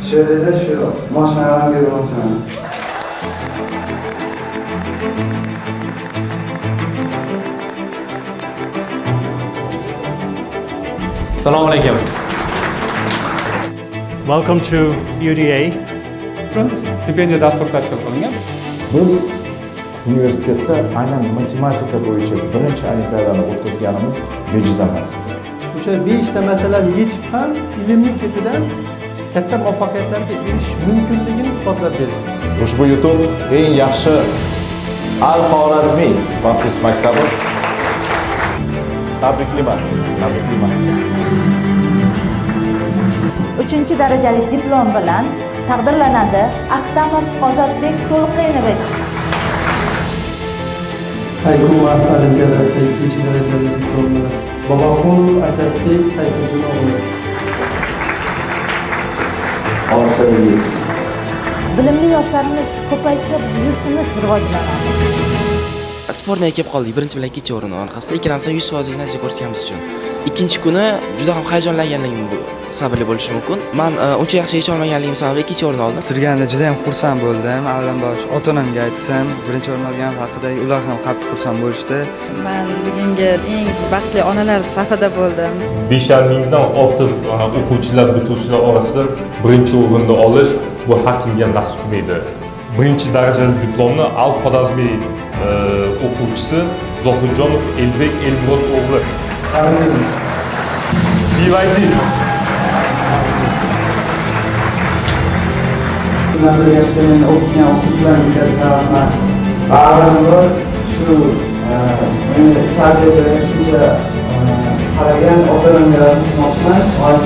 shu yerda shu mashinalarni bermoqchiman. Assalomu alaykum. Welcome to UDA. Stipendiya dasturi tashkil qilingan. Biz universitetda aynan matematika bo'yicha birinchi olimpiadani o'tkazganimiz bejiz emas. O'sha 5 ta masalani yechib ham ilmni ketidan katta muvaffaqiyatlarga erishish mumkinligini isbotlab berishdi. Ushbu yutuq eng yaxshi Al-Xorazmiy maxsus maktabi. Tabriklayman. 3 darajali diplom bilan taqdirlanadi Ahtamov Ozodbek To'lqinovich. Haykumas olimpiadasida 2 darajali diplom bilan Boboqulov Asadbek Sayfiddin o'g'li. Olqiringiz. Bilimli yoshlarimiz ko'paysa biz yurtimiz rivojlanadi. Sportga kelib qoldik. Birinchi bilan ikkinchi o'rin orqasida ikkalamiz 100% natija ko'rsatganimiz uchun. Ikkinchi kuni juda ham hayajonlanganligim sababli bo'lishi mumkin. Men uncha yaxshi yecha olmaganligim sababli ikkinchi o'rin oldim. Bitirganda juda ham xursand bo'ldim. Avvalambor ota-onamga aytdim, birinchi o'rin olganim haqida, ular ham qattiq xursand bo'lishdi. Men bugungi eng baxtli onalar safida bo'ldim. 5,5 mingdan ortiq o'quvchilar, bitiruvchilar orasida birinchi o'rinni olish bu har kimga nasib qilmaydi. Birinchi darajali diplomni Al-Xorazmiy o'quvchisi Zohidjonov Elbek Elmurod o'g'li. BYD. Ular birgalikda meni o'qigan o'quvchilarga katta rahmat. Avvalambor shu meni tarbiyalagan shuncha qaragan ota-onamga rahmat aytmoqchiman.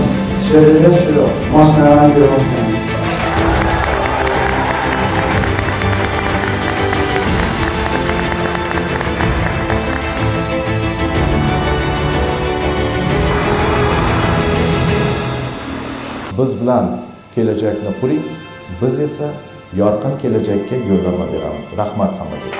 Shu yerda shu mashinalarni bermoqchiman. Biz bilan kelajakni quring, biz esa yorqin kelajakka yo'llanma beramiz. Rahmat hammaga.